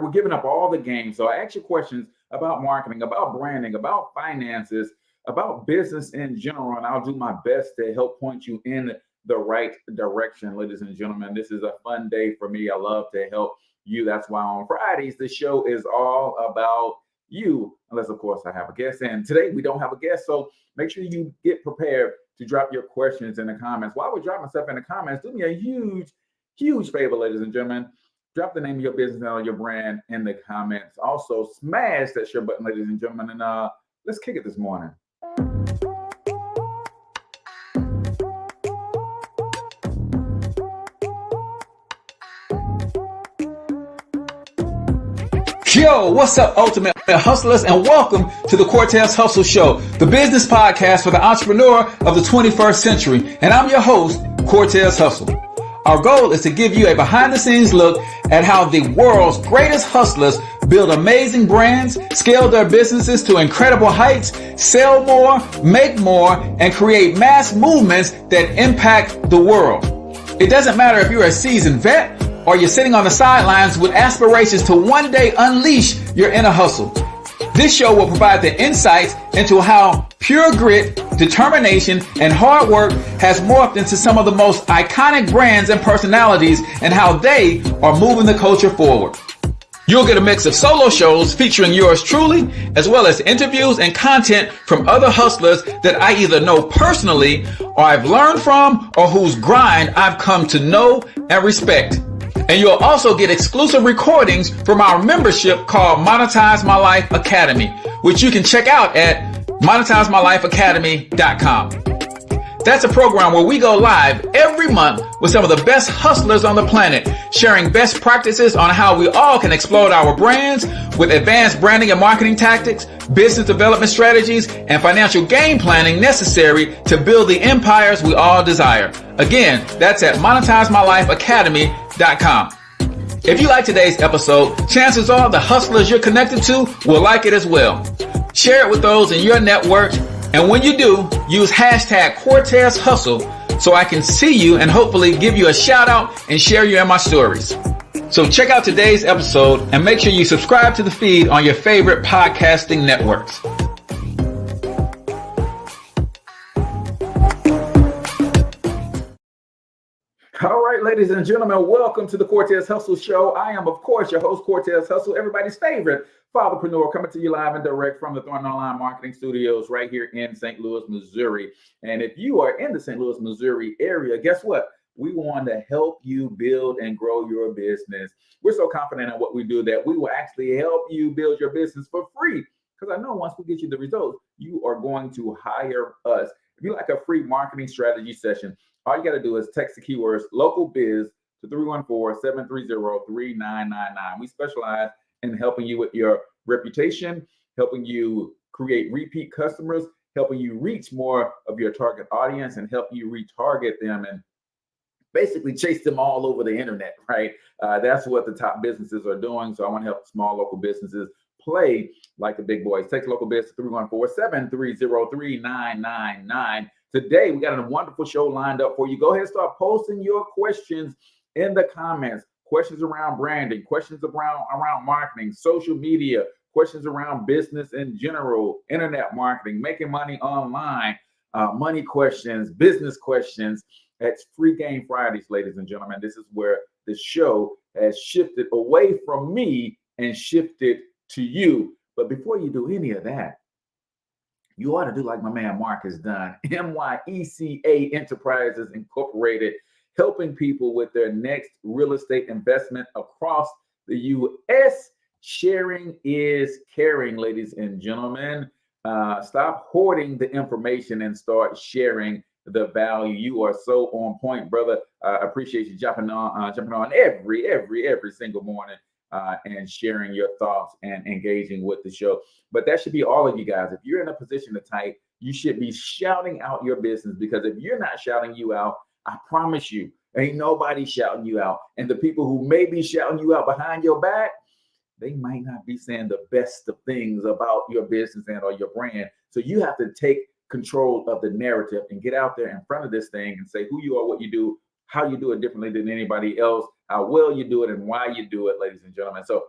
We're giving up all the games. So I ask you questions about marketing, about branding, about finances, about business in general, and I'll do my best to help point you in the right direction, ladies and gentlemen. This is a fun day for me. I love to help you. That's why on Fridays, the show is all about you, unless, of course, I have a guest. And today we don't have a guest, so make sure you get prepared to drop your questions in the comments. While we're dropping stuff in the comments, do me a huge favor, ladies and gentlemen. Drop the name of your business or your brand in the comments. Also, smash that share button, ladies and gentlemen, and let's kick it this morning. Yo, what's up, Ultimate Hustlers, and welcome to the Cortez Hustle Show, the business podcast for the entrepreneur of the 21st century. And I'm your host, Cortez Hustle. Our goal is to give you a behind-the-scenes look at how the world's greatest hustlers build amazing brands, scale their businesses to incredible heights, sell more, make more, and create mass movements that impact the world. It doesn't matter if you're a seasoned vet or you're sitting on the sidelines with aspirations to one day unleash your inner hustle. This show will provide the insights into how pure grit, determination, and hard work has morphed into some of the most iconic brands and personalities and how they are moving the culture forward. You'll get a mix of solo shows featuring yours truly, as well as interviews and content from other hustlers that I either know personally or I've learned from or whose grind I've come to know and respect. And you'll also get exclusive recordings from our membership called Monetize My Life Academy, which you can check out at monetizemylifeacademy.com. That's a program where we go live every month with some of the best hustlers on the planet, sharing best practices on how we all can explode our brands with advanced branding and marketing tactics, business development strategies, and financial game planning necessary to build the empires we all desire. Again, that's at monetizemylifeacademy.com. If you like today's episode, chances are the hustlers you're connected to will like it as well. Share it with those in your network. And when you do, use hashtag Cortez Hustle so I can see you and hopefully give you a shout out and share you in my stories. So check out today's episode and make sure you subscribe to the feed on your favorite podcasting networks. All right, ladies and gentlemen, welcome to the Cortez Hustle Show. I am, of course, your host, Cortez Hustle, everybody's favorite fatherpreneur, coming to you live and direct from the Thornton Online Marketing Studios right here in St. Louis, Missouri. And if you are in the St. Louis, Missouri area, guess what? We want to help you build and grow your business. We're so confident in what we do that we will actually help you build your business for free. Because I know once we get you the results, you are going to hire us. If you like a free marketing strategy session, all you got to do is text the keywords local biz to 314-730-3999. We specialize in helping you with your reputation, helping you create repeat customers, helping you reach more of your target audience, and help you retarget them and basically chase them all over the internet, right? That's what the top businesses are doing. So I want to help small local businesses play like the big boys. Text local biz to 314-730-3999. Today, we got a wonderful show lined up for you. Go ahead and start posting your questions in the comments. Questions around branding, questions around marketing, social media, questions around business in general, internet marketing, making money online, money questions, business questions. That's Free Game Fridays, ladies and gentlemen. This is where the show has shifted away from me and shifted to you. But before you do any of that, you ought to do like my man Mark has done. MYECA Enterprises Incorporated, helping people with their next real estate investment across the U.S. Sharing is caring, ladies and gentlemen. Stop hoarding the information and start sharing the value. You are so on point, brother. I appreciate you jumping on every single morning and sharing your thoughts and engaging with the show. But that should be all of you guys. If you're in a position to type, you should be shouting out your business, because if you're not shouting you out, I promise you, ain't nobody shouting you out. And the people who may be shouting you out behind your back, they might not be saying the best of things about your business and or your brand. So you have to take control of the narrative and get out there in front of this thing and say who you are, what you do, how you do it differently than anybody else, how well you do it, and why you do it, ladies and gentlemen. So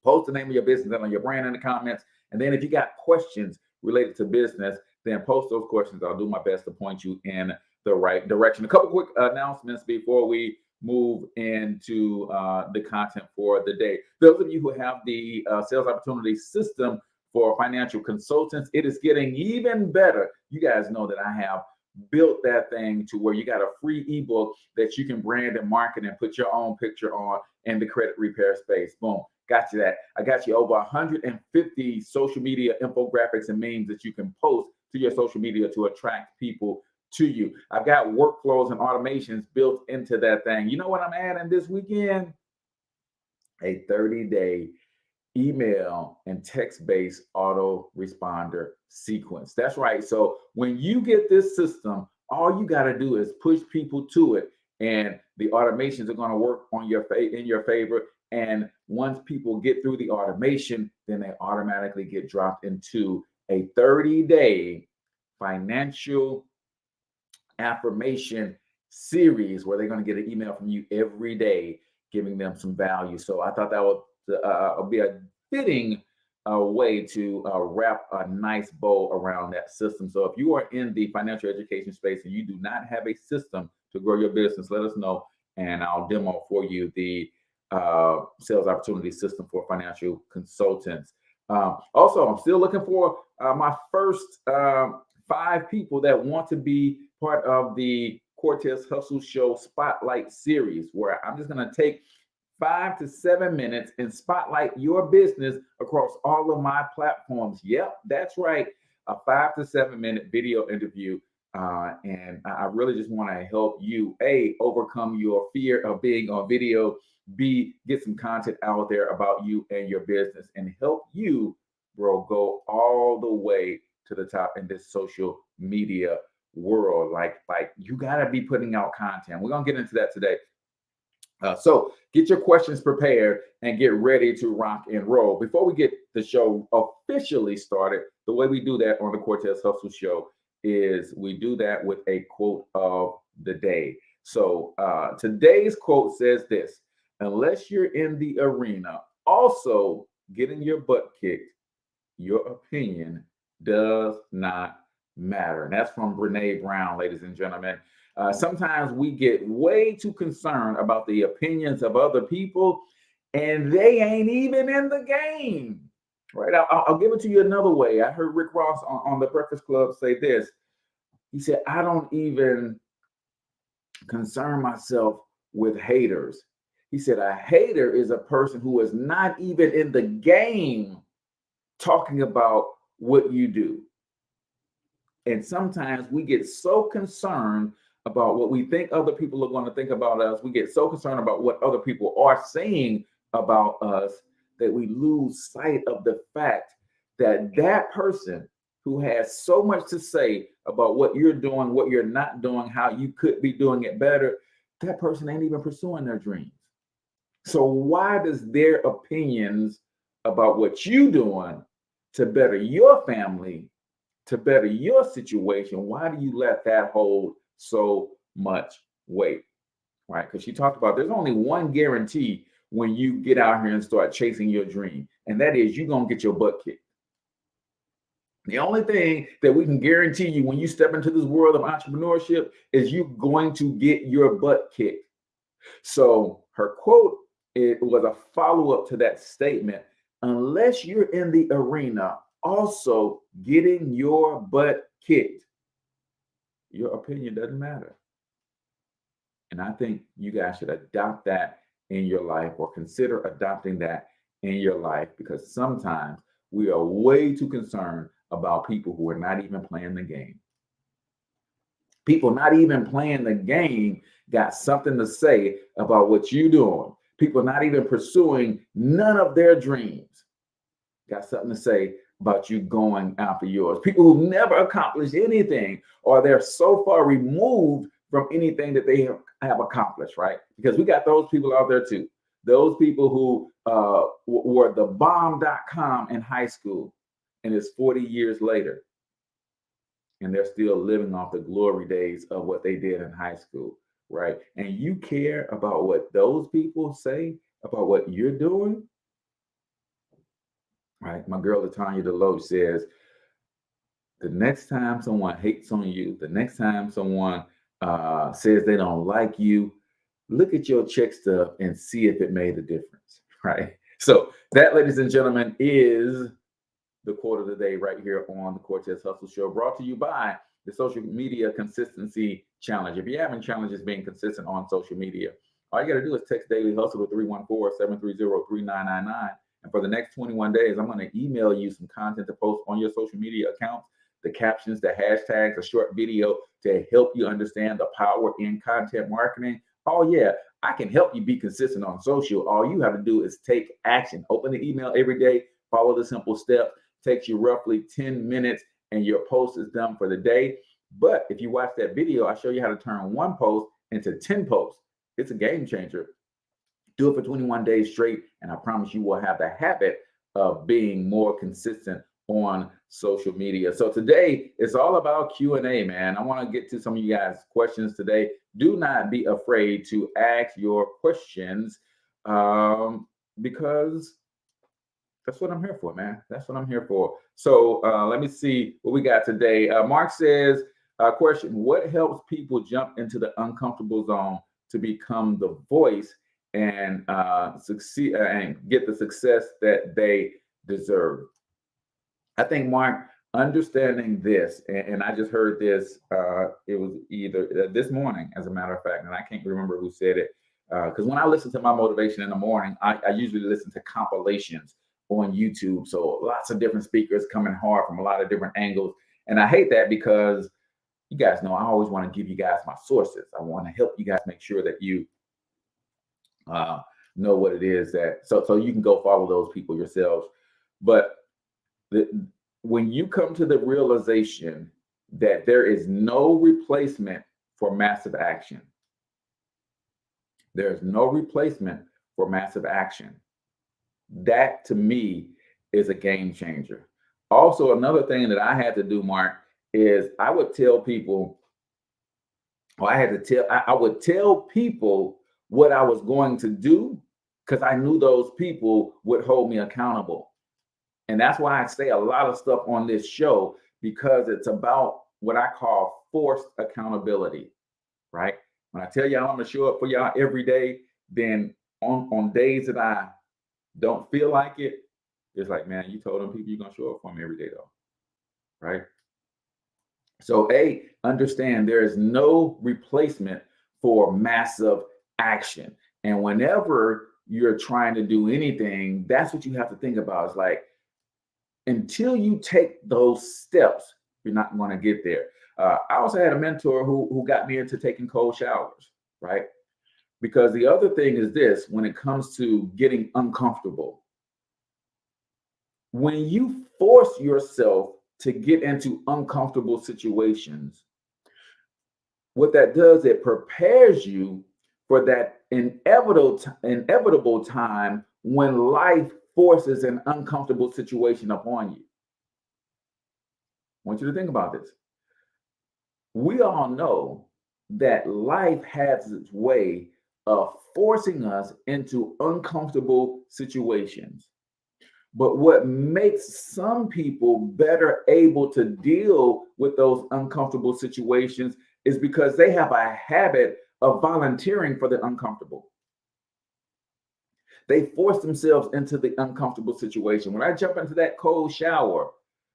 Post the name of your business and on your brand in the comments. And then if you got questions related to business, then post those questions. I'll do my best to point you in the right direction. A couple quick announcements before we move into the content for the day. Those of you who have the sales opportunity system for financial consultants, it is getting even better. You guys know that I have built that thing to where you got a free ebook that you can brand and market and put your own picture on in the credit repair space. Boom. Got you that. I got you over 150 social media infographics and memes that you can post to your social media to attract people to you. I've got workflows and automations built into that thing. You know what I'm adding this weekend? A 30-day email and text-based autoresponder sequence. That's right. So when you get this system, all you got to do is push people to it, and the automations are going to work on in your favor. And once people get through the automation, then they automatically get dropped into a 30-day financial affirmation series where they're going to get an email from you every day, giving them some value. So I thought that would be a fitting way to wrap a nice bow around that system. So if you are in the financial education space and you do not have a system to grow your business, let us know and I'll demo for you the sales opportunity system for financial consultants. Also, I'm still looking for my first 5 people that want to be part of the Cortez Hustle Show Spotlight Series, where I'm just going to take 5 to 7 minutes and spotlight your business across all of my platforms. Yep, that's right. A 5 to 7 minute video interview. And I really just want to help you, A, overcome your fear of being on video, B, get some content out there about you and your business, and help you, bro, go all the way to the top in this social media world. Like you got to be putting out content. We're going to get into that today. So get your questions prepared and get ready to rock and roll. Before we get the show officially started, the way we do that on the Cortez Hustle Show is we do that with a quote of the day. So today's quote says this: unless you're in the arena also getting your butt kicked, your opinion does not matter. And that's from Brene Brown, ladies and gentlemen. Sometimes we get way too concerned about the opinions of other people, and they ain't even in the game, right? I'll give it to you another way. I heard Rick Ross on the Breakfast Club say this. He said, I don't even concern myself with haters. He said, a hater is a person who is not even in the game talking about what you do. And sometimes we get so concerned about what we think other people are going to think about us. We get so concerned about what other people are saying about us that we lose sight of the fact that that person who has so much to say about what you're doing, what you're not doing, how you could be doing it better, that person ain't even pursuing their dreams. So why does their opinions about what you're doing to better your family, to better your situation, why do you let that hold so much weight, right? Because she talked about there's only one guarantee when you get out here and start chasing your dream, and that is you're going to get your butt kicked. The only thing that we can guarantee you when you step into this world of entrepreneurship is you're going to get your butt kicked. So her quote, it was a follow-up to that statement. Unless you're in the arena also getting your butt kicked, your opinion doesn't matter. And I think you guys should adopt that in your life, or consider adopting that in your life, because sometimes we are way too concerned about people who are not even playing the game. People not even playing the game got something to say about what you're doing. People not even pursuing none of their dreams got something to say about you going after yours. People who never accomplished anything, or they're so far removed from anything that they have accomplished, right? Because we got those people out there too. Those people who were the bomb.com in high school, and it's 40 years later, and they're still living off the glory days of what they did in high school, right? And you care about what those people say about what you're doing? right? My girl, Latanya Deloach says, the next time someone hates on you, the next time someone says they don't like you, look at your check stub and see if it made a difference, right? So that, ladies and gentlemen, is the quote of the day right here on the Cortez Hustle Show, brought to you by the Social Media Consistency Challenge. If you're having challenges being consistent on social media, all you got to do is text Daily Hustle to 314-730-3999. And for the next 21 days, I'm going to email you some content to post on your social media accounts, the captions, the hashtags, a short video to help you understand the power in content marketing. Oh, yeah, I can help you be consistent on social. All you have to do is take action. Open the email every day, follow the simple steps. Takes you roughly 10 minutes and your post is done for the day. But if you watch that video, I show you how to turn one post into 10 posts. It's a game changer. Do it for 21 days straight, and I promise you will have the habit of being more consistent on social media. So today it's all about Q&A, man. I want to get to some of you guys' questions today. Do not be afraid to ask your questions because that's what I'm here for, man. That's what I'm here for. So let me see what we got today. Mark says, question, what helps people jump into the uncomfortable zone to become the voice and succeed and get the success that they deserve? I think, Mark, understanding this, and I just heard this, it was either this morning, as a matter of fact, and I can't remember who said it, because when I listen to my motivation in the morning, I usually listen to compilations on YouTube. So lots of different speakers coming hard from a lot of different angles. And I hate that because you guys know I always want to give you guys my sources. I want to help you guys make sure that you know what it is that so you can go follow those people yourselves. But when you come to the realization that there is no replacement for massive action, there's no replacement for massive action. That to me is a game changer. Also, another thing that I had to do, Mark, is I would tell people, I would tell people what I was going to do because I knew those people would hold me accountable. And that's why I say a lot of stuff on this show, because it's about what I call forced accountability, right? When I tell y'all I'm gonna show up for y'all every day, then on days that I don't feel like it, it's like, man, you told them people you're gonna show up for them every day though, right? So understand there is no replacement for massive action. And whenever you're trying to do anything, that's what you have to think about. It's like, until you take those steps, you're not going to get there. I also had a mentor who got me into taking cold showers, right? Because the other thing is this, when it comes to getting uncomfortable, when you force yourself to get into uncomfortable situations, what that does, it prepares you for that inevitable time when life forces an uncomfortable situation upon you. I want you to think about this. We all know that life has its way of forcing us into uncomfortable situations. But what makes some people better able to deal with those uncomfortable situations is because they have a habit of volunteering for the uncomfortable. They force themselves into the uncomfortable situation. When I jump into that cold shower,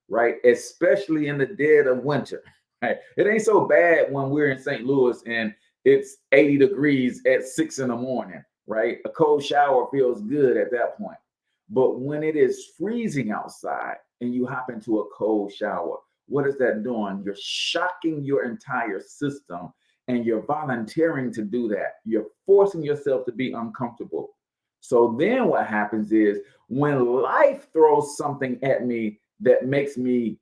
right, especially in the dead of winter, right, it ain't so bad when we're in St. Louis and it's 80 degrees at 6 a.m, right? A cold shower feels good at that point. But when it is freezing outside and you hop into a cold shower, what is that doing? You're shocking your entire system and you're volunteering to do that. You're forcing yourself to be uncomfortable. So then what happens is when life throws something at me that makes me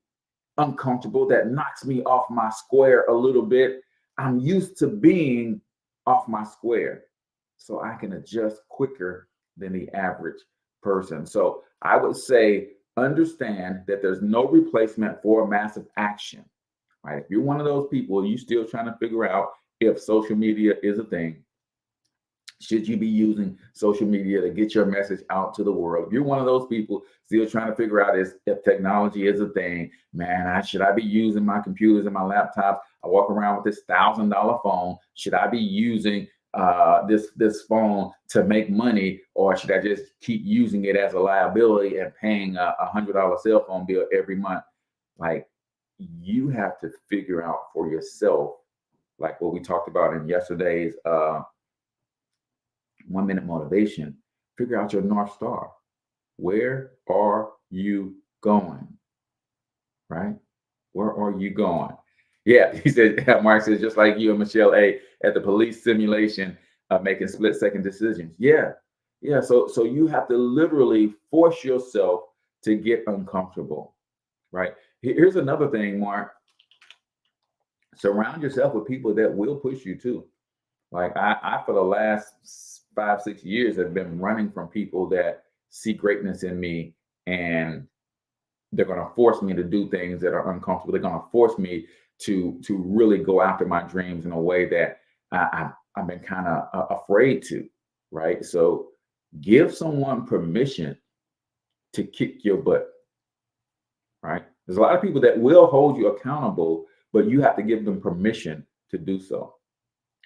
uncomfortable, that knocks me off my square a little bit, I'm used to being off my square. So I can adjust quicker than the average person. So I would say, understand that there's no replacement for massive action, right? If you're one of those people, you still trying to figure out if social media is a thing, Should you be using social media to get your message out to the world? If you're one of those people still trying to figure out if technology is a thing, man, should I be using my computers and my laptops? I walk around with this $1,000 phone. Should I be using this phone to make money, or should I just keep using it as a liability and paying a $100 cell phone bill every month? Like, you have to figure out for yourself, like what we talked about in yesterday's 1 minute motivation. Figure out your North Star. Where are you going? Right? Where are you going? Yeah, he said, Mark says, just like you and Michelle A. at the police simulation, making split-second decisions. Yeah. So you have to literally force yourself to get uncomfortable, right? Here's another thing, Mark. Surround yourself with people that will push you too. Like I for the last 5-6 years have been running from people that see greatness in me, and they're going to force me to do things that are uncomfortable. They're going to force me to really go after my dreams in a way that I've been kind of afraid to, right? So give someone permission to kick your butt, right? There's a lot of people that will hold you accountable, but you have to give them permission to do so,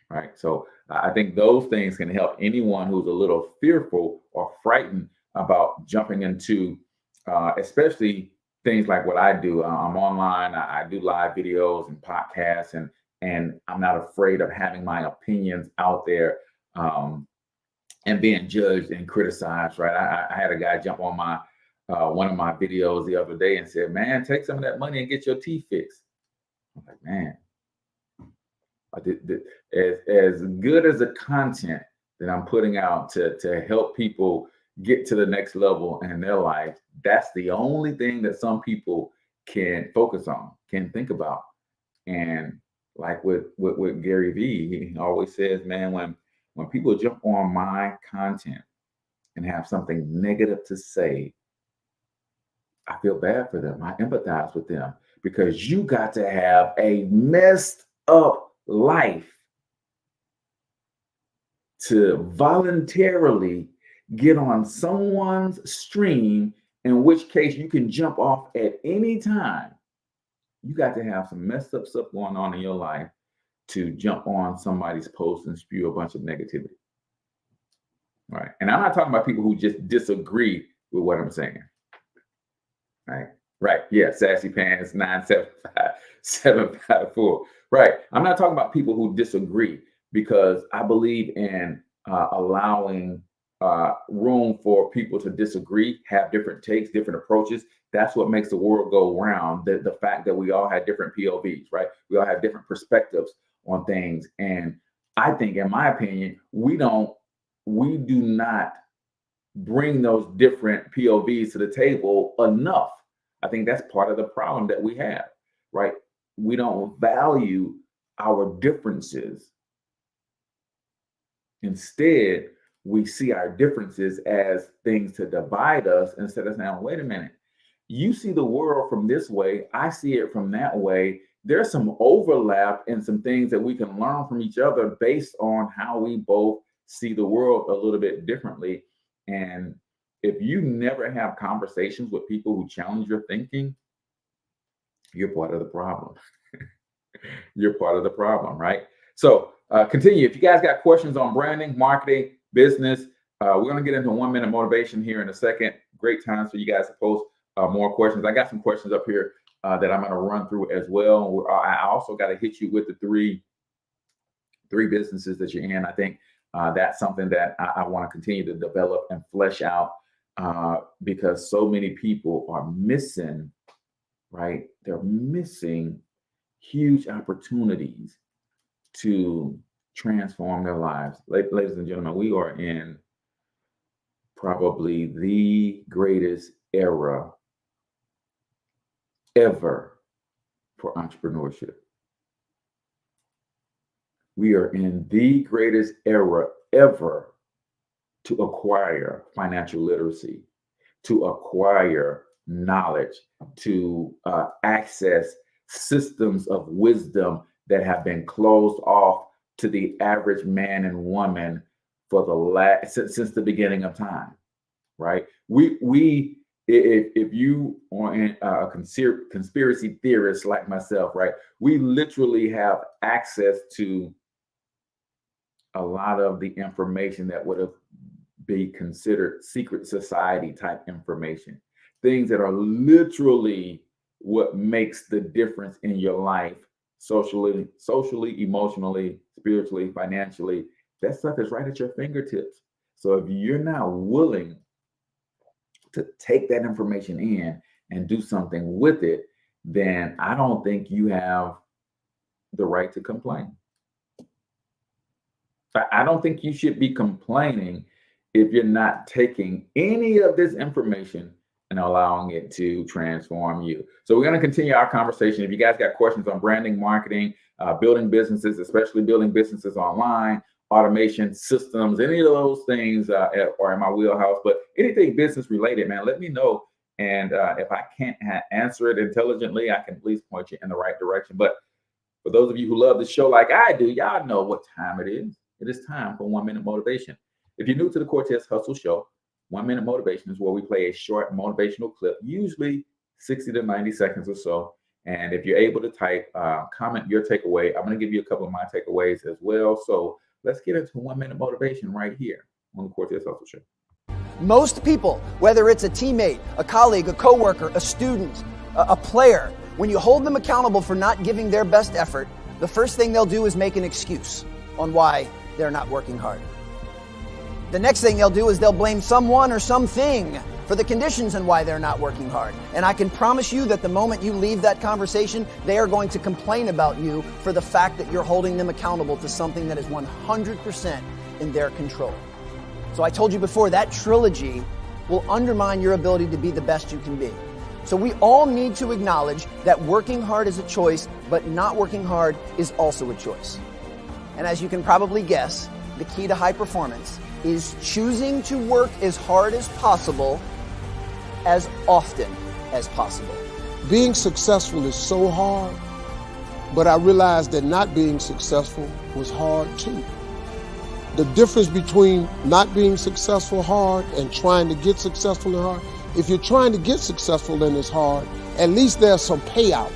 right? So I think those things can help anyone who's a little fearful or frightened about jumping into, especially things like what I do. I'm online. I do live videos and podcasts, and I'm not afraid of having my opinions out there and being judged and criticized, right? I had a guy jump on my one of my videos the other day and said, "Man, take some of that money and get your teeth fixed." I'm like, man, as good as the content that I'm putting out to help people get to the next level in their life, that's the only thing that some people can focus on, can think about. And like with Gary Vee, he always says, man, when people jump on my content and have something negative to say, I feel bad for them. I empathize with them, because you got to have a messed up life to voluntarily get on someone's stream, in which case you can jump off at any time. You got to have some messed up stuff going on in your life to jump on somebody's post and spew a bunch of negativity. Right. And I'm not talking about people who just disagree with what I'm saying. Right. Yeah. Sassy Pants 975754. Right. I'm not talking about people who disagree, because I believe in allowing room for people to disagree, have different takes, different approaches. That's what makes the world go round. The fact that we all have different POVs, right? We all have different perspectives on things. And I think, in my opinion, we do not bring those different POVs to the table enough. I think that's part of the problem that we have, right? We don't value our differences. Instead, we see our differences as things to divide us, instead of saying, wait a minute, you see the world from this way, I see it from that way. There's some overlap and some things that we can learn from each other based on how we both see the world a little bit differently. And if you never have conversations with people who challenge your thinking, you're part of the problem. You're part of the problem, right? So continue. If you guys got questions on branding, marketing, business, we're going to get into 1 minute motivation here in a second. Great times for you guys to post more questions. I got some questions up here that I'm going to run through as well. I also got to hit you with the three businesses that you're in. I think that's something that I want to continue to develop and flesh out, because so many people are missing, right? They're missing huge opportunities to transform their lives. Ladies and gentlemen, we are in probably the greatest era ever for entrepreneurship. We are in the greatest era ever to acquire financial literacy, to acquire knowledge, to access systems of wisdom that have been closed off to the average man and woman for the last since the beginning of time, right? If you are a conspiracy theorist like myself, right, we literally have access to a lot of the information that would have be considered secret society type information, things that are literally what makes the difference in your life, socially, emotionally, spiritually, financially. That stuff is right at your fingertips. So if you're not willing to take that information in and do something with it, then I don't think you have the right to complain. I don't think you should be complaining if you're not taking any of this information and allowing it to transform you. So we're going to continue our conversation. If you guys got questions on branding, marketing, building businesses, especially building businesses online, automation systems, any of those things are in my wheelhouse, but anything business related, man, let me know. And if I can't answer it intelligently, I can at least point you in the right direction. But for those of you who love the show like I do, y'all know what time it is. It is time for 1 Minute Motivation. If you're new to the Cortez Hustle Show, 1 Minute Motivation is where we play a short motivational clip, usually 60 to 90 seconds or so. And if you're able to type, comment your takeaway, I'm going to give you a couple of my takeaways as well. So let's get into 1 Minute Motivation right here on the Cortez Hustle Show. Most people, whether it's a teammate, a colleague, a coworker, a student, a player, when you hold them accountable for not giving their best effort, the first thing they'll do is make an excuse on why they're not working hard. The next thing they'll do is they'll blame someone or something for the conditions and why they're not working hard. And I can promise you that the moment you leave that conversation, they are going to complain about you for the fact that you're holding them accountable to something that is 100% in their control. So I told you before, that trilogy will undermine your ability to be the best you can be. So we all need to acknowledge that working hard is a choice, but not working hard is also a choice. And as you can probably guess, the key to high performance is choosing to work as hard as possible, as often as possible. Being successful is so hard, but I realized that not being successful was hard too. The difference between not being successful hard and trying to get successful and hard, if you're trying to get successful and it's hard, at least there's some payout.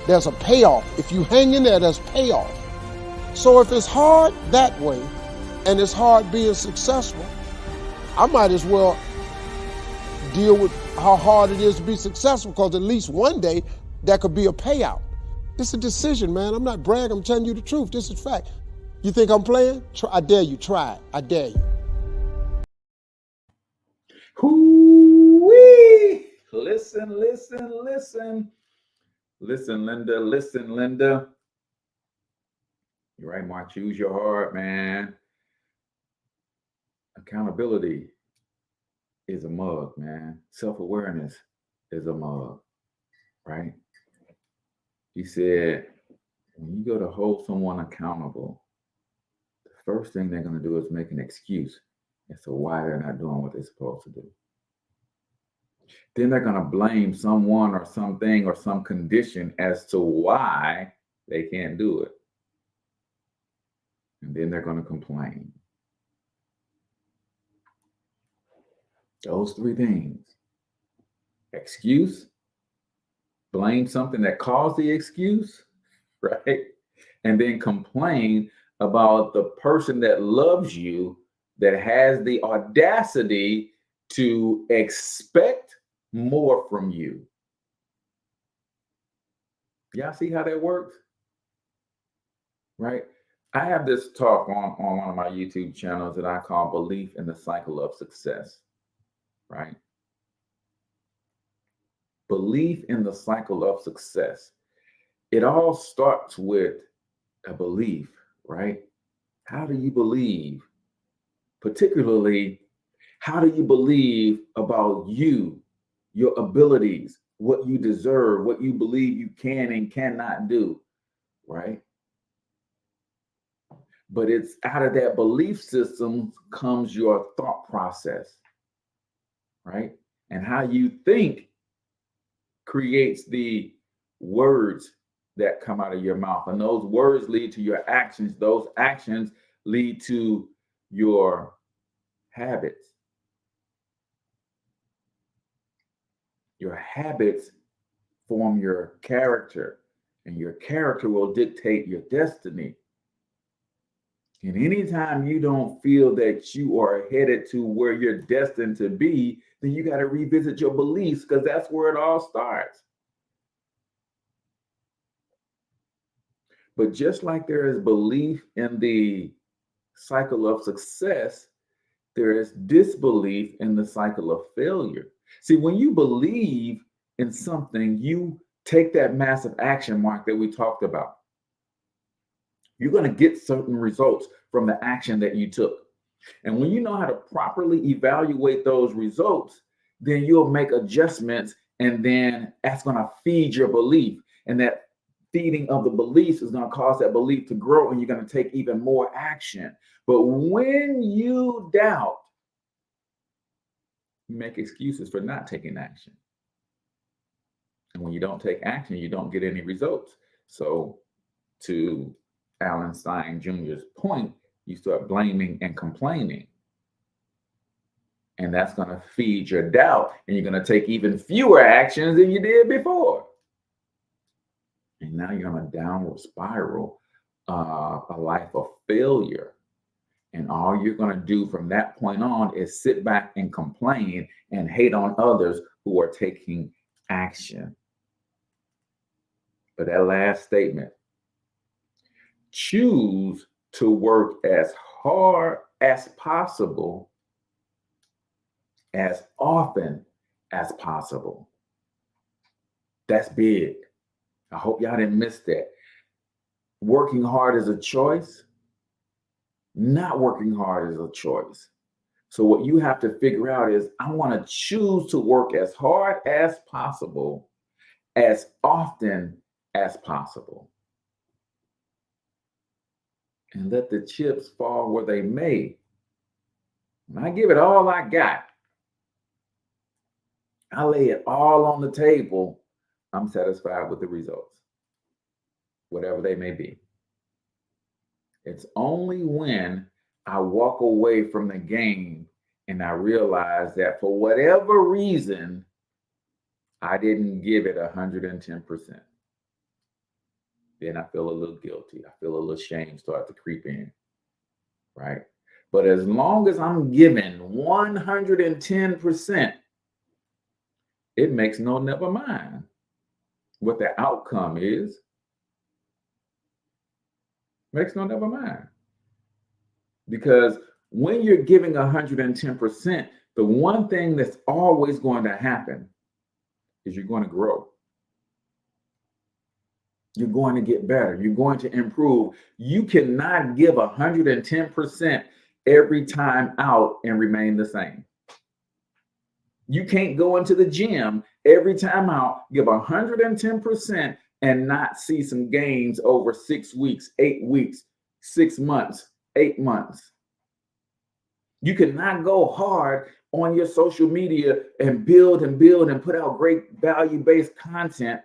There's a payoff. If you hang in there, there's payoff. So if it's hard that way, and it's hard being successful, I might as well deal with how hard it is to be successful, because at least one day that could be a payout. It's a decision, man. I'm not bragging. I'm telling you the truth. This is fact. You think I'm playing? I dare you. Try it. I dare you. Hoo-wee! Listen, listen, listen. Listen, Linda. Listen, Linda. You're right, Mark. Choose your heart, man. Accountability is a mug, man. Self-awareness is a mug, right? He said, when you go to hold someone accountable, the first thing they're going to do is make an excuse as to why they're not doing what they're supposed to do. Then they're going to blame someone or something or some condition as to why they can't do it. And then they're going to complain. Those three things: excuse, blame something that caused the excuse, right? And then complain about the person that loves you, that has the audacity to expect more from you. Y'all see how that works? Right? I have this talk on one of my YouTube channels that I call Belief in the Cycle of Success. Right? Belief in the cycle of success. It all starts with a belief, right? How do you believe? Particularly, how do you believe about you, your abilities, what you deserve, what you believe you can and cannot do, right? But it's out of that belief system comes your thought process. Right? And how you think creates the words that come out of your mouth. And those words lead to your actions. Those actions lead to your habits. Your habits form your character, and your character will dictate your destiny. And anytime you don't feel that you are headed to where you're destined to be, then you got to revisit your beliefs, because that's where it all starts. But just like there is belief in the cycle of success, there is disbelief in the cycle of failure. See, when you believe in something, you take that massive action, Mark, that we talked about. You're going to get certain results from the action that you took. And when you know how to properly evaluate those results, then you'll make adjustments, and then that's going to feed your belief. And that feeding of the beliefs is going to cause that belief to grow, and you're going to take even more action. But when you doubt, you make excuses for not taking action. And when you don't take action, you don't get any results. So to Alan Stein Jr.'s point, you start blaming and complaining. And that's going to feed your doubt, and you're going to take even fewer actions than you did before. And now you're on a downward spiral, a life of failure. And all you're going to do from that point on is sit back and complain and hate on others who are taking action. But that last statement, choose to work as hard as possible, as often as possible. That's big. I hope y'all didn't miss that. Working hard is a choice. Not working hard is a choice. So what you have to figure out is, I want to choose to work as hard as possible, as often as possible. And let the chips fall where they may. When I give it all I got, I lay it all on the table, I'm satisfied with the results, whatever they may be. It's only when I walk away from the game and I realize that for whatever reason, I didn't give it 110%. Then I feel a little guilty. I feel a little shame start to creep in, right? But as long as I'm giving 110%, it makes no never mind what the outcome is. Makes no never mind. Because when you're giving 110%, the one thing that's always going to happen is you're going to grow. You're going to get better. You're going to improve. You cannot give 110% every time out and remain the same. You can't go into the gym every time out, give 110% and not see some gains over 6 weeks, 8 weeks, 6 months, 8 months. You cannot go hard on your social media and build and put out great value-based content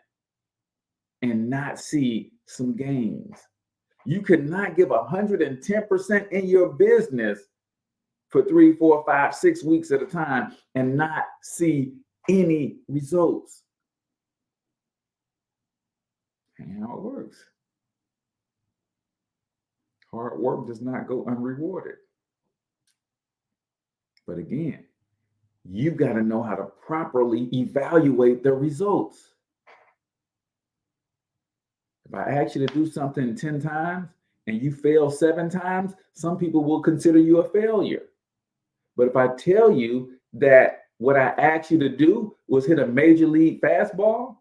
and not see some gains. You cannot give 110% in your business for 3, 4, 5, 6 weeks at a time and not see any results. And how it works. Hard work does not go unrewarded. But again, you've got to know how to properly evaluate the results. If I ask you to do something 10 times and you fail 7 times, some people will consider you a failure. But if I tell you that what I asked you to do was hit a major league fastball,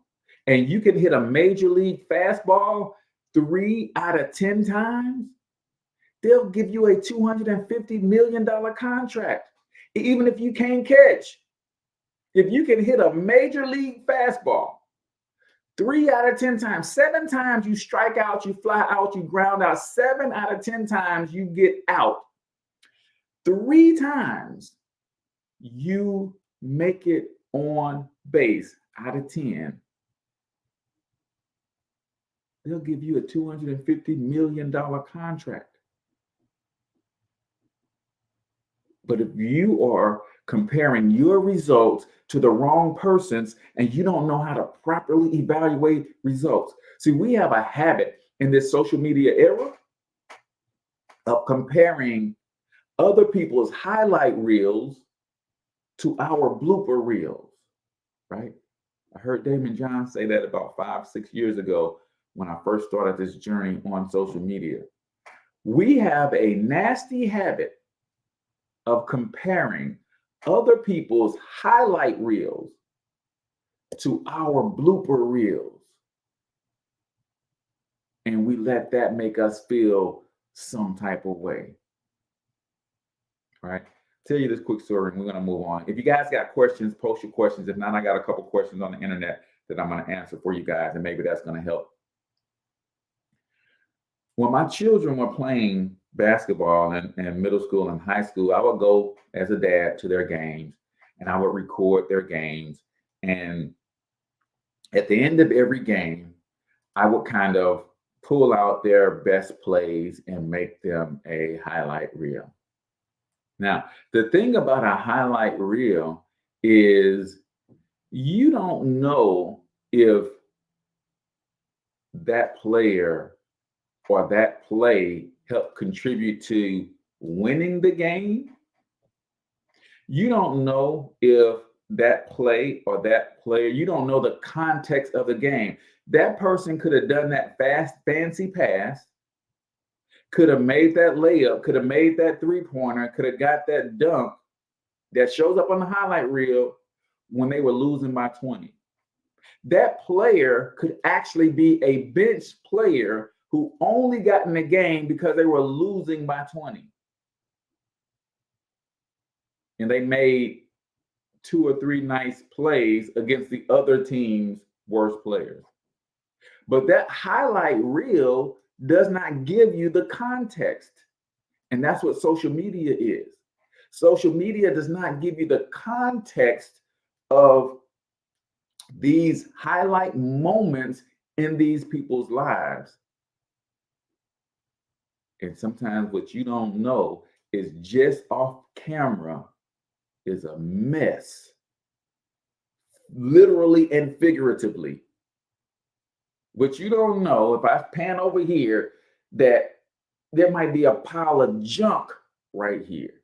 and you can hit a major league fastball 3 out of 10 times, they'll give you a $250 million contract, even if you can't catch. If you can hit a major league fastball 3 out of 10 times, 7 times you strike out, you fly out, you ground out, 7 out of 10 times you get out. 3 times you make it on base out of 10. They'll give you a $250 million contract. But if you are comparing your results to the wrong person's and you don't know how to properly evaluate results. See, we have a habit in this social media era of comparing other people's highlight reels to our blooper reels, right? I heard Damon John say that about 5-6 years ago when I first started this journey on social media. We have a nasty habit of comparing other people's highlight reels to our blooper reels. And we let that make us feel some type of way. All right. Tell you this quick story and we're going to move on. If you guys got questions, post your questions. If not, I got a couple questions on the internet that I'm going to answer for you guys, and maybe that's going to help. When my children were playing basketball in middle school and high school, I would go as a dad to their games and I would record their games. And at the end of every game, I would kind of pull out their best plays and make them a highlight reel. Now, the thing about a highlight reel is you don't know if that player or that play helped contribute to winning the game. You don't know if that play or that player, you don't know the context of the game. That person could have done that fancy pass, could have made that layup, could have made that three-pointer, could have got that dunk that shows up on the highlight reel when they were losing by 20. That player could actually be a bench player who only got in the game because they were losing by 20. And they made 2 or 3 nice plays against the other team's worst players. But that highlight reel does not give you the context. And that's what social media is. Social media does not give you the context of these highlight moments in these people's lives. And sometimes what you don't know is just off camera is a mess, literally and figuratively. What you don't know, if I pan over here, that there might be a pile of junk right here,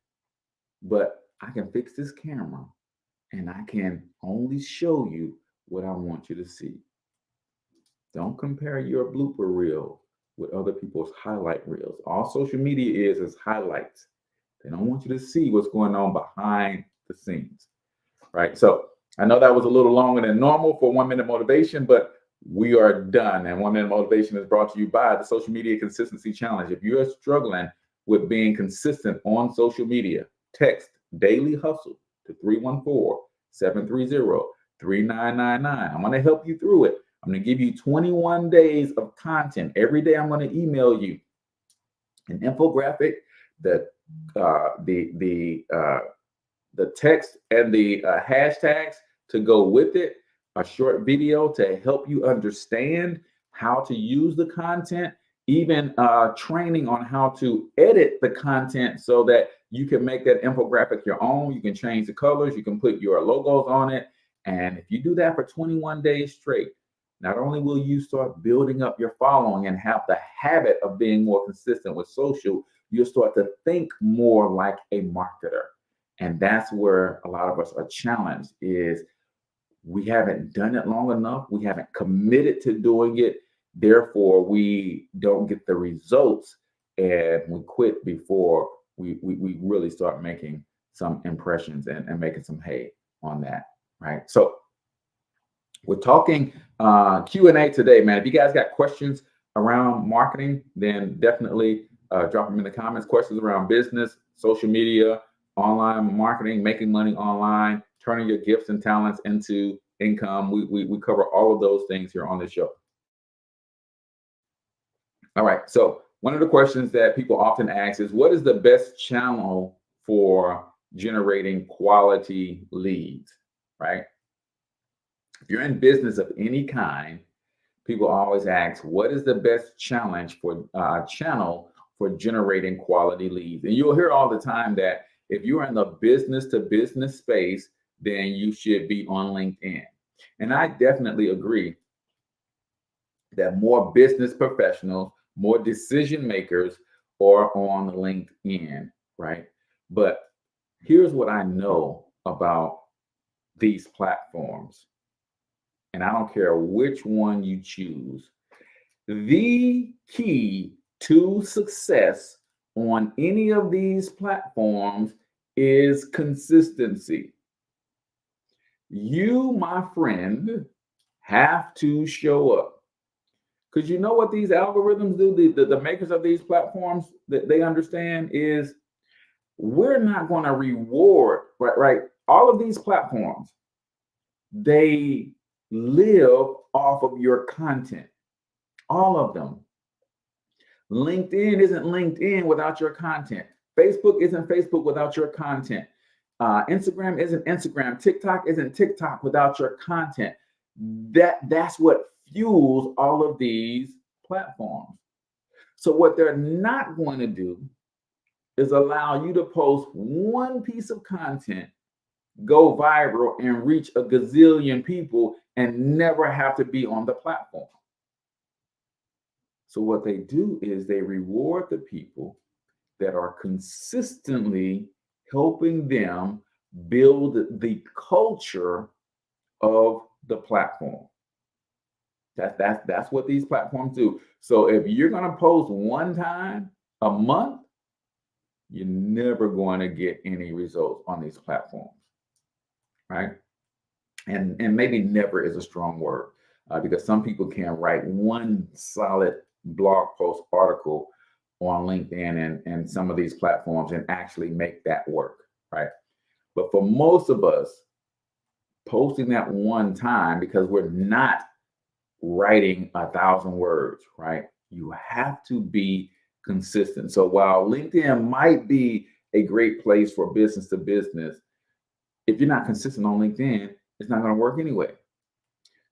but I can fix this camera and I can only show you what I want you to see. Don't compare your blooper reel with other people's highlight reels. All social media is highlights. They don't want you to see what's going on behind the scenes, right? So I know that was a little longer than normal for 1 Minute Motivation, but we are done. And 1 Minute Motivation is brought to you by the Social Media Consistency Challenge. If you're struggling with being consistent on social media, text Daily Hustle to 314-730-3999. I'm going to help you through it. I'm going to give you 21 days of content. Every day I'm going to email you an infographic, the text and the hashtags to go with it, a short video to help you understand how to use the content, even training on how to edit the content so that you can make that infographic your own. You can change the colors, you can put your logos on it. And if you do that for 21 days straight, not only will you start building up your following and have the habit of being more consistent with social, you'll start to think more like a marketer. And that's where a lot of us are challenged, is we haven't done it long enough. We haven't committed to doing it. Therefore, we don't get the results and we quit before we really start making some impressions and making some hay on that, right? So we're talking Q&A today, man. If you guys got questions around marketing, then definitely drop them in the comments. Questions around business, social media, online marketing, making money online, turning your gifts and talents into income. We cover all of those things here on this show. All right. So one of the questions that people often ask is, what is the best channel for generating quality leads, right? If you're in business of any kind, people always ask, what is the best channel for generating quality leads? And you'll hear all the time that If you're in the business to business space, then you should be on LinkedIn. And I definitely agree that more business professionals, more decision makers are on LinkedIn, right? But here's what I know about these platforms, and I don't care which one you choose. The key to success on any of these platforms is consistency. You, my friend, have to show up. Because you know what these algorithms do, the makers of these platforms, that they understand is we're not going to reward, right? All of these platforms, they live off of your content. All of them. LinkedIn isn't LinkedIn without your content. Facebook isn't Facebook without your content. Instagram isn't Instagram. TikTok isn't TikTok without your content. That's what fuels all of these platforms. So what they're not going to do is allow you to post one piece of content, go viral, and reach a gazillion people and never have to be on the platform. So what they do is they reward the people that are consistently helping them build the culture of the platform. That's what these platforms do. So if you're going to post one time a month, you're never going to get any results on these platforms, right? And maybe never is a strong word, because some people can write one solid blog post article on LinkedIn and some of these platforms and actually make that work, right? But for most of us, posting that one time, because we're not writing 1,000 words, right? You have to be consistent. So while LinkedIn might be a great place for business to business, if you're not consistent on LinkedIn, it's not going to work anyway.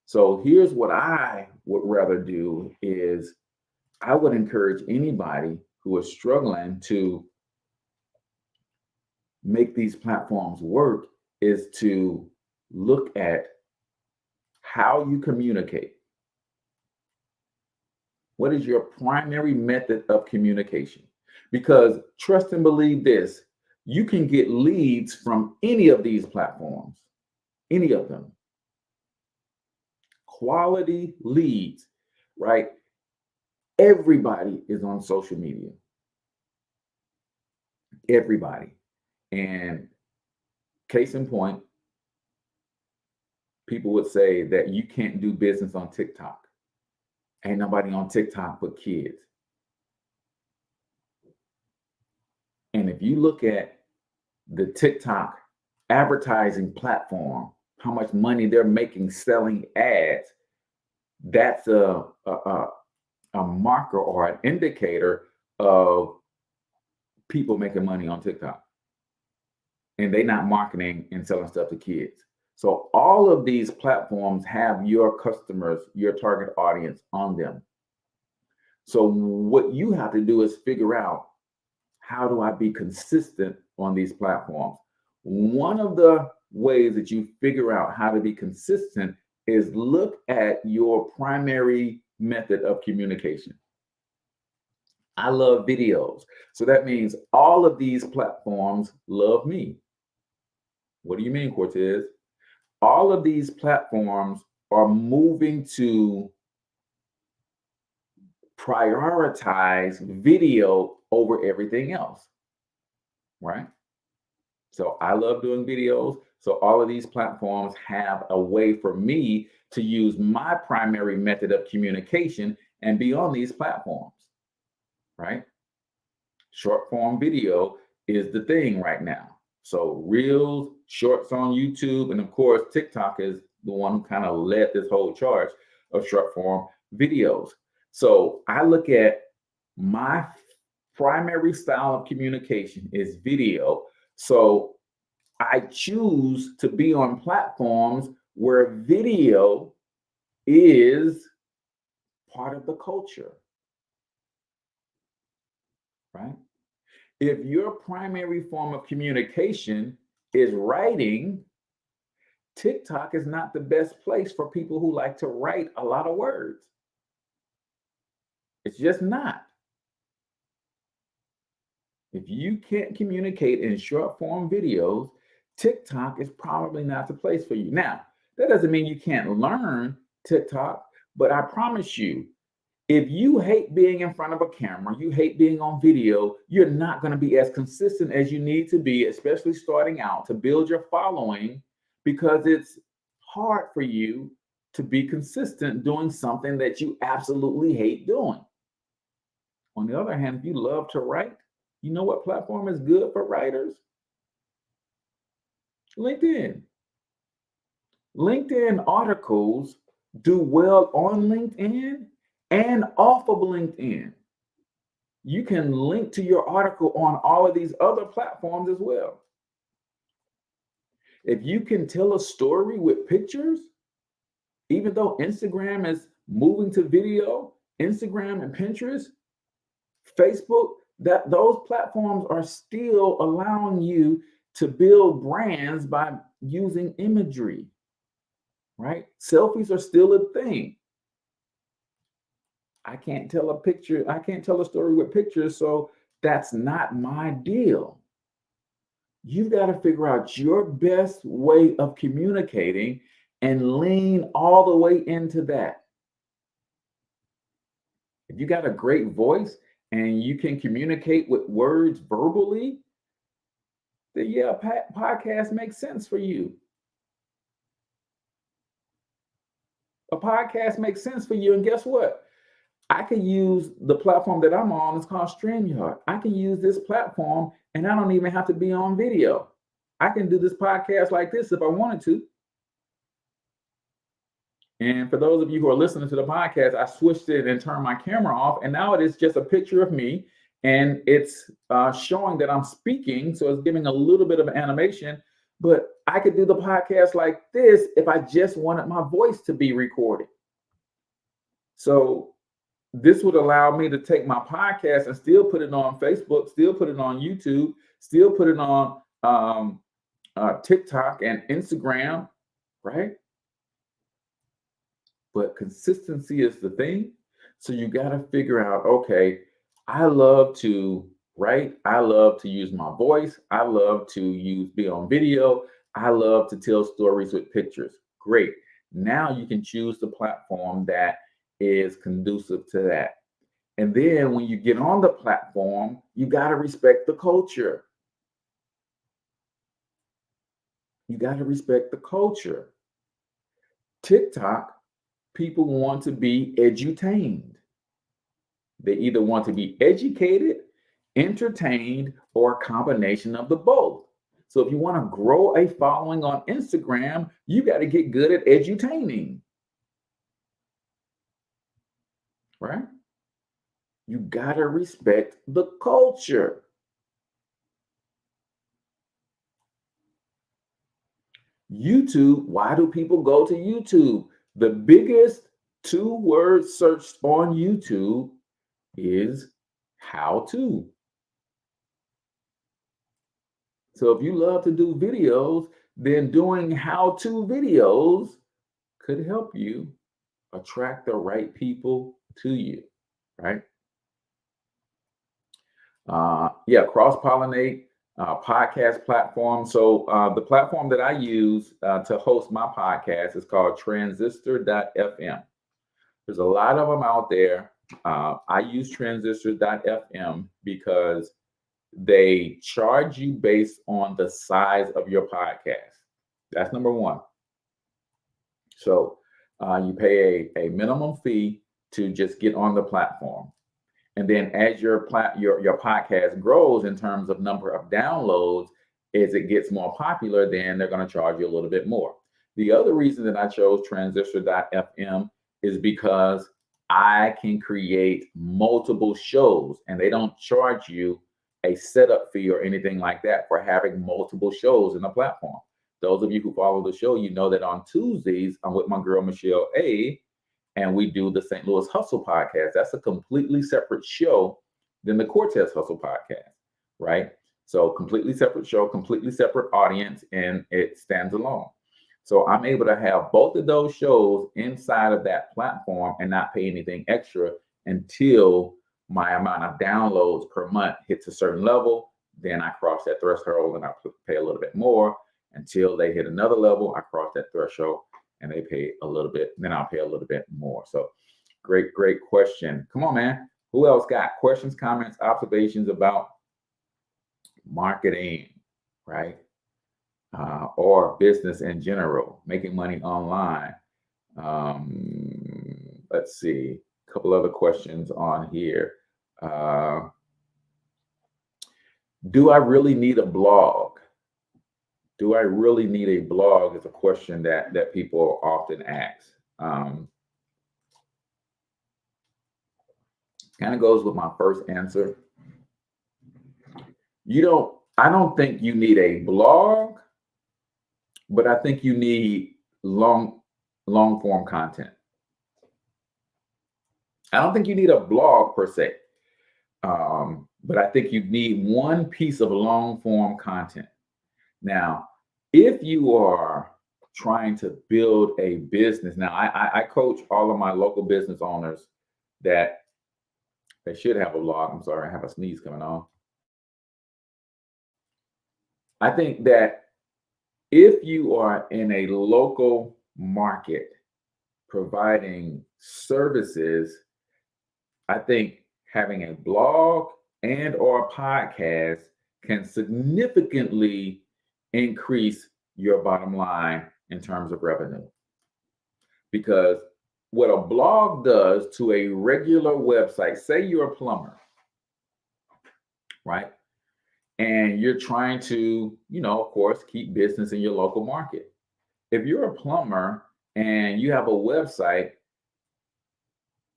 So here's what I would rather do is I would encourage anybody who is struggling to make these platforms work is to look at how you communicate. What is your primary method of communication? Because trust and believe this, you can get leads from any of these platforms, any of them. Quality leads, right? Everybody is on social media. Everybody. And case in point, people would say that you can't do business on TikTok. Ain't nobody on TikTok but kids. And if you look at the TikTok advertising platform, how much money they're making selling ads, that's a marker or an indicator of people making money on TikTok. And they're not marketing and selling stuff to kids. So all of these platforms have your customers, your target audience on them. So what you have to do is figure out, how do I be consistent on these platforms? One of the ways that you figure out how to be consistent is look at your primary method of communication. I love videos. So that means all of these platforms love me. What do you mean, Cortez? All of these platforms are moving to prioritize video over everything else, right? So I love doing videos. So all of these platforms have a way for me to use my primary method of communication and be on these platforms, right? Short form video is the thing right now. So reels, shorts on YouTube, and of course, TikTok is the one who kind of led this whole charge of short form videos. So I look at my primary style of communication is video. So I choose to be on platforms where video is part of the culture, right? If your primary form of communication is writing, TikTok is not the best place for people who like to write a lot of words. It's just not. If you can't communicate in short form videos, TikTok is probably not the place for you. Now, that doesn't mean you can't learn TikTok, but I promise you, if you hate being in front of a camera, you hate being on video, you're not going to be as consistent as you need to be, especially starting out to build your following, because it's hard for you to be consistent doing something that you absolutely hate doing. On the other hand, if you love to write, you know what platform is good for writers? LinkedIn. LinkedIn articles do well on LinkedIn and off of LinkedIn. You can link to your article on all of these other platforms as well. If you can tell a story with pictures, even though Instagram is moving to video, Instagram and Pinterest, Facebook, that those platforms are still allowing you to build brands by using imagery, right? Selfies are still a thing. I can't tell a story with pictures, so that's not my deal. You've got to figure out your best way of communicating and lean all the way into that. If you got a great voice and you can communicate with words verbally, then yeah, podcast makes sense for you. A podcast makes sense for you, and guess what? I can use the platform that I'm on. It's called StreamYard. I can use this platform and I don't even have to be on video. I can do this podcast like this if I wanted to. And for those of you who are listening to the podcast, I switched it and turned my camera off, and now it is just a picture of me, and it's showing that I'm speaking, so it's giving a little bit of animation, but I could do the podcast like this if I just wanted my voice to be recorded. So this would allow me to take my podcast and still put it on Facebook, still put it on YouTube, still put it on TikTok and Instagram, right? But consistency is the thing. So you got to figure out, okay, I love to write. I love to use my voice. I love to be on video. I love to tell stories with pictures. Great. Now you can choose the platform that is conducive to that. And then when you get on the platform, you got to respect the culture. You got to respect the culture. TikTok, people want to be edutained. They either want to be educated, entertained, or a combination of the both. So if you want to grow a following on Instagram, you got to get good at edutaining. Right? You got to respect the culture. YouTube, why do people go to YouTube? The biggest 2-word search on YouTube is how to. So if you love to do videos, then doing how-to videos could help you attract the right people to you, right? Cross-pollinate podcast platform. So the platform that I use to host my podcast is called transistor.fm. There's a lot of them out there. I use transistor.fm because they charge you based on the size of your podcast. That's number one. So you pay a minimum fee to just get on the platform. And then as your podcast grows in terms of number of downloads, as it gets more popular, then they're going to charge you a little bit more. The other reason that I chose transistor.fm is because I can create multiple shows, and they don't charge you a setup fee or anything like that for having multiple shows in the platform. Those of you who follow the show, you know that on Tuesdays, I'm with my girl, Michelle A., and we do the St. Louis Hustle podcast. That's a completely separate show than the Cortez Hustle podcast. right? So completely separate show, completely separate audience, and it stands alone. So I'm able to have both of those shows inside of that platform and not pay anything extra until my amount of downloads per month hits a certain level. Then I cross that threshold and I pay a little bit more until they hit another level. I cross that threshold and they pay a little bit, then I'll pay a little bit more. So great question. Come on, man. Who else got questions, comments, observations about marketing, right? Or business in general, making money online. Let's see, a couple other questions on here. Do I really need a blog? Do I really need a blog is a question that people often ask. Kind of goes with my first answer. I don't think you need a blog, but I think you need long form content. I don't think you need a blog per se, but I think you need one piece of long form content. Now, if you are trying to build a business, now I coach all of my local business owners that they should have a blog. I'm sorry, I have a sneeze coming on. I think that if you are in a local market providing services, I think having a blog and or a podcast can significantly increase your bottom line in terms of revenue. Because what a blog does to a regular website, say you're a plumber, right? And you're trying to, of course, keep business in your local market. If you're a plumber and you have a website,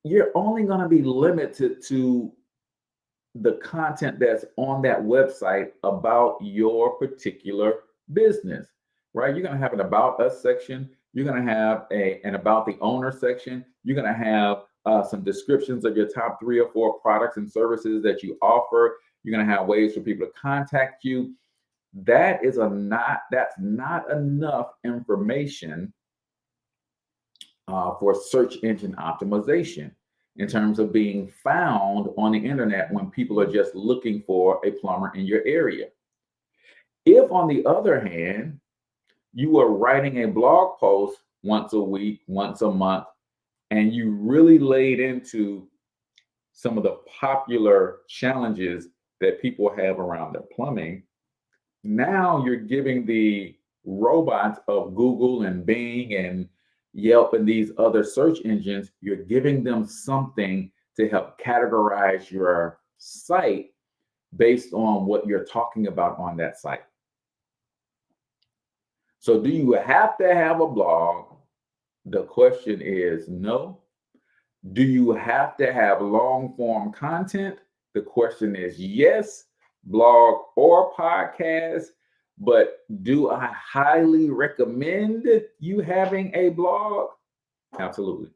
you're only going to be limited to the content that's on that website about your particular business, right? You're going to have an About Us section. You're going to have an About the Owner section. You're going to have some descriptions of your top 3 or 4 products and services that you offer. You're going to have ways for people to contact you. That's not enough information for search engine optimization in terms of being found on the internet when people are just looking for a plumber in your area. If, on the other hand, you are writing a blog post once a week, once a month, and you really laid into some of the popular challenges that people have around their plumbing, now you're giving the robots of Google and Bing and Yelp and these other search engines, you're giving them something to help categorize your site based on what you're talking about on that site. So do you have to have a blog? The question is no. Do you have to have long form content? The question is yes, blog or podcast. But do I highly recommend you having a blog? Absolutely.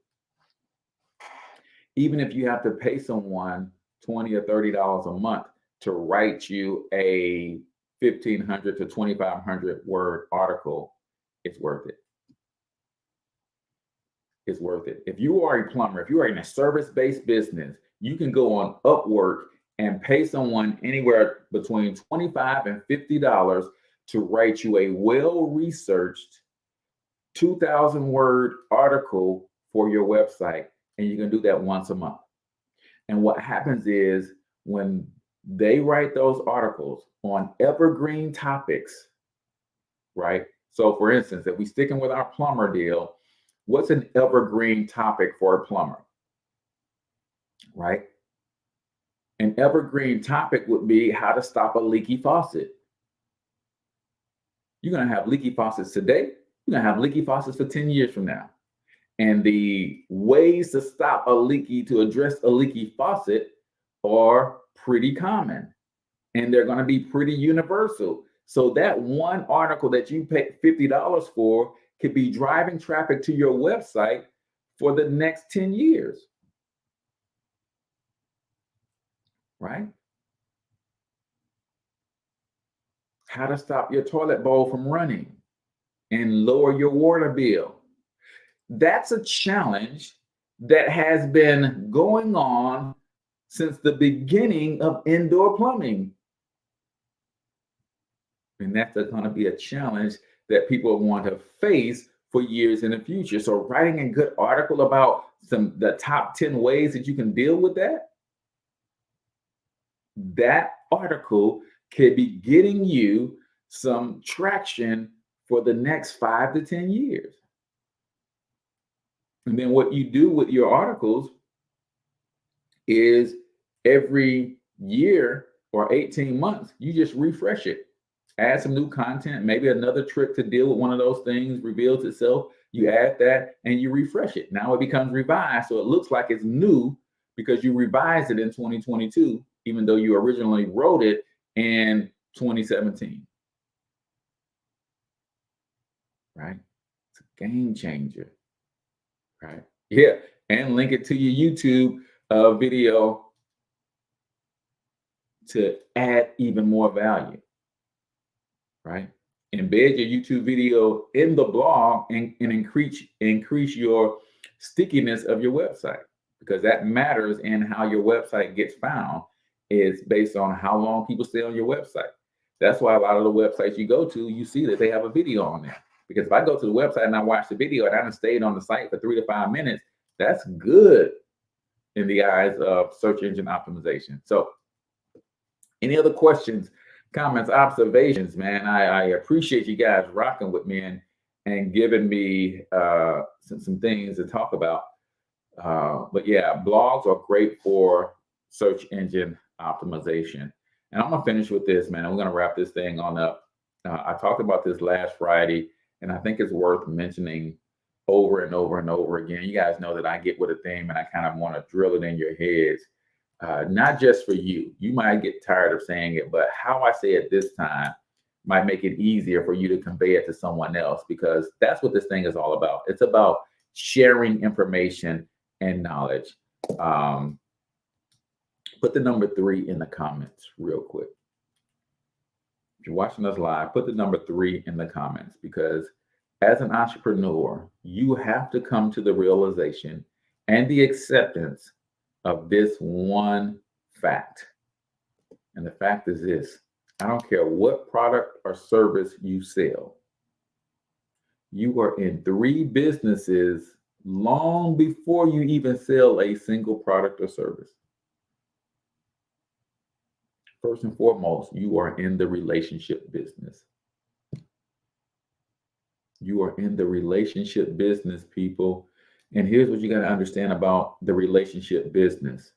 Even if you have to pay someone $20 or $30 a month to write you a 1,500 to 2,500 word article, it's worth it. It's worth it. If you are a plumber, if you are in a service-based business, you can go on Upwork and pay someone anywhere between $25 and $50 to write you a well-researched 2,000 word article for your website. And you can do that once a month. And what happens is when they write those articles on evergreen topics, right? So for instance, if we sticking with our plumber deal, what's an evergreen topic for a plumber, right? An evergreen topic would be how to stop a leaky faucet. You're going to have leaky faucets today. You're going to have leaky faucets for 10 years from now. And the ways to stop to address a leaky faucet are pretty common. And they're going to be pretty universal. So that one article that you pay $50 for could be driving traffic to your website for the next 10 years. Right? how to stop your toilet bowl from running and lower your water bill. That's a challenge that has been going on since the beginning of indoor plumbing. And that's going to be a challenge that people want to face for years in the future. So writing a good article about the top 10 ways that you can deal with that article could be getting you some traction for the next 5 to 10 years. And then what you do with your articles is every year or 18 months, you just refresh it. Add some new content, maybe another trick to deal with one of those things reveals itself. You add that and you refresh it. Now it becomes revised. So it looks like it's new because you revised it in 2022, even though you originally wrote it in 2017. Right? It's a game changer. Right? Yeah. And link it to your YouTube video to add even more value. Right? Embed your YouTube video in the blog and increase your stickiness of your website, because that matters in how your website gets found. Is based on how long people stay on your website. That's why a lot of the websites you go to, you see that they have a video on there. Because if I go to the website and I watch the video and I haven't stayed on the site for 3 to 5 minutes, that's good in the eyes of search engine optimization. So any other questions, comments, observations, man? I appreciate you guys rocking with me and giving me some things to talk about. But yeah, blogs are great for search engine optimization. And I'm gonna finish with this, man. I'm gonna wrap this thing on up. I talked about this last Friday, and I think it's worth mentioning over and over and over again. You guys know that I get with a theme and I kind of want to drill it in your heads. Not just for you. You might get tired of saying it, but how I say it this time might make it easier for you to convey it to someone else, because that's what this thing is all about. It's about sharing information and knowledge. Put the number 3 in the comments real quick. If you're watching us live, put the number 3 in the comments, because as an entrepreneur, you have to come to the realization and the acceptance of this one fact. And the fact is this: I don't care what product or service you sell, you are in 3 businesses long before you even sell a single product or service. First and foremost, you are in the relationship business. You are in the relationship business, people. And here's what you got to understand about the relationship business.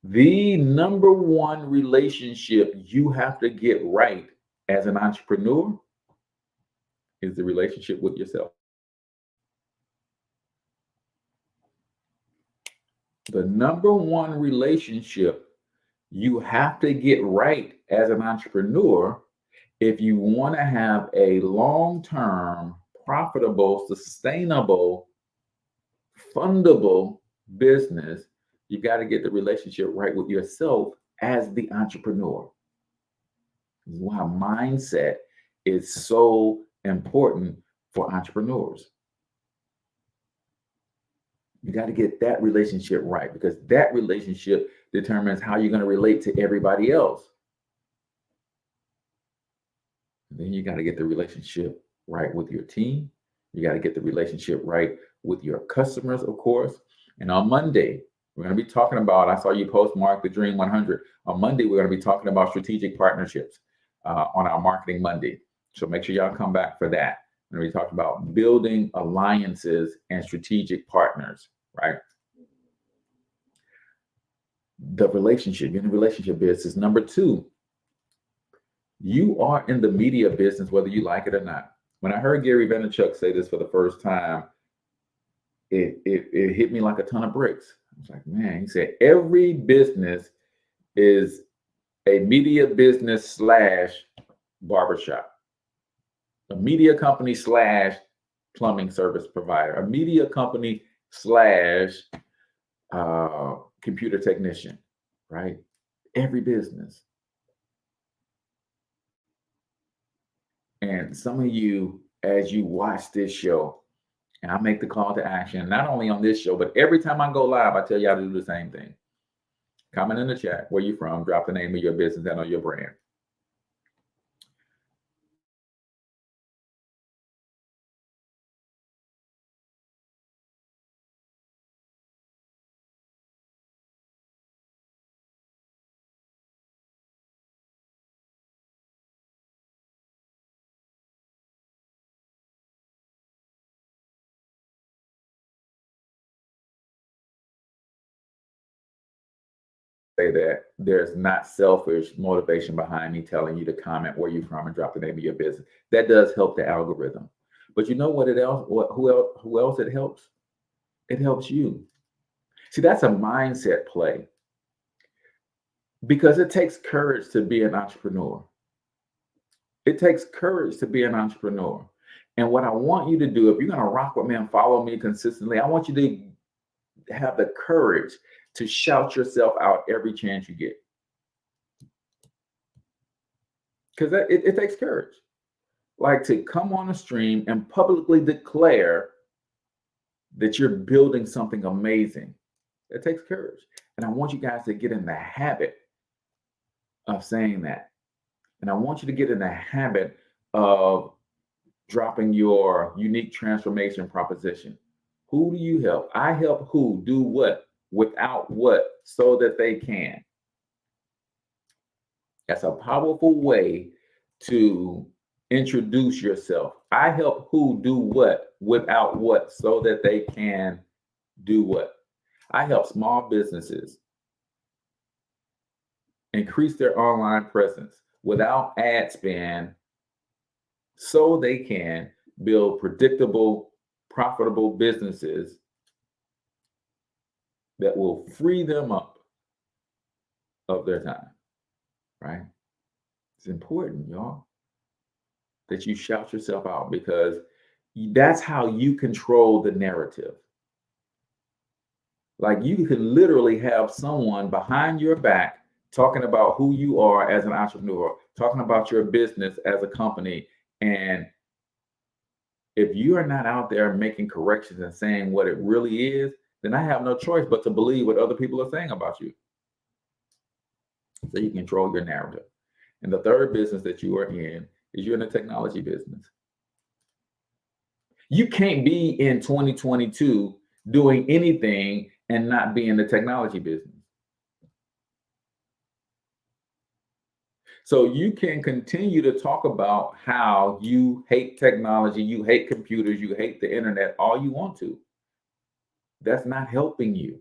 The number one relationship you have to get right as an entrepreneur is the relationship with yourself. The number one relationship you have to get right as an entrepreneur if you want to have a long-term, profitable, sustainable, fundable business. You got to get the relationship right with yourself as the entrepreneur. This is why mindset is so important for entrepreneurs. You got to get that relationship right, because that relationship determines how you're going to relate to everybody else. And then you got to get the relationship right with your team. You got to get the relationship right with your customers, of course. And on Monday, we're going to be talking about, I saw you post, Mark, the Dream 100. On Monday, we're going to be talking about strategic partnerships on our Marketing Monday. So make sure y'all come back for that. We're going to be talking about building alliances and strategic partners, right? The relationship, you're in the relationship business. Number 2, you are in the media business, whether you like it or not. When I heard Gary Vaynerchuk say this for the first time, it hit me like a ton of bricks. I was like, man, he said, every business is a media business / barbershop, a media company / plumbing service provider, a media company / computer technician, right? Every business. And some of you, as you watch this show, and I make the call to action, not only on this show, but every time I go live, I tell y'all to do the same thing. Comment in the chat where you're from, drop the name of your business and or your brand. Say that there's not selfish motivation behind me telling you to comment where you're from and drop the name of your business. That does help the algorithm. But you know what it else? Who else it helps? It helps you. See, that's a mindset play, because it takes courage to be an entrepreneur. It takes courage to be an entrepreneur. And what I want you to do, if you're going to rock with me and follow me consistently, I want you to have the courage to shout yourself out every chance you get. Because it takes courage. Like to come on a stream and publicly declare that you're building something amazing. It takes courage. And I want you guys to get in the habit of saying that. And I want you to get in the habit of dropping your unique transformation proposition. Who do you help? I help who do what without what so that they can. That's a powerful way to introduce yourself. I help who do what without what so that they can do what. I help small businesses increase their online presence without ad spend so they can build predictable, profitable businesses that will free them up of their time, right? It's important, y'all, that you shout yourself out, because that's how you control the narrative. Like, you can literally have someone behind your back talking about who you are as an entrepreneur, talking about your business as a company. And if you are not out there making corrections and saying what it really is, then I have no choice but to believe what other people are saying about you. So you control your narrative. And the third business that you are in is you're in the technology business. You can't be in 2022 doing anything and not be in the technology business. So you can continue to talk about how you hate technology, you hate computers, you hate the internet all you want to. That's not helping you.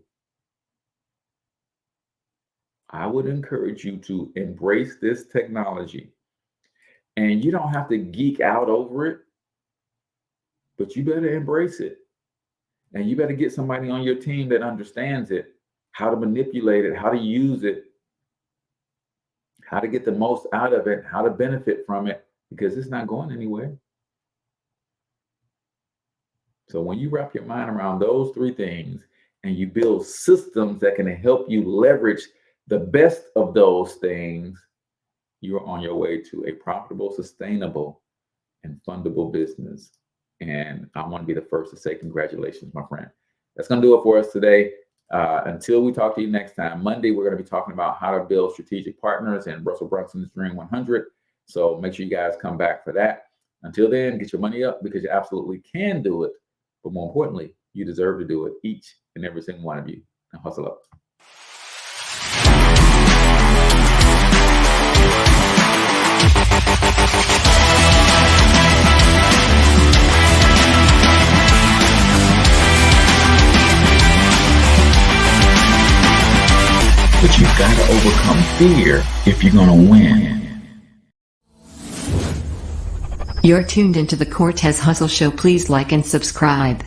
I would encourage you to embrace this technology. And you don't have to geek out over it, but you better embrace it. And you better get somebody on your team that understands it, how to manipulate it, how to use it, how to get the most out of it, how to benefit from it, because it's not going anywhere. So when you wrap your mind around those three things and you build systems that can help you leverage the best of those things, you're on your way to a profitable, sustainable, and fundable business. And I want to be the first to say congratulations, my friend. That's going to do it for us today. Until we talk to you next time, Monday, we're going to be talking about how to build strategic partners in Russell Brunson's Dream 100. So make sure you guys come back for that. Until then, get your money up, because you absolutely can do it. But more importantly, you deserve to do it, each and every single one of you. Now hustle up. But you've got to overcome fear if you're going to win. You're tuned into the Cortez Hustle Show. Please like and subscribe.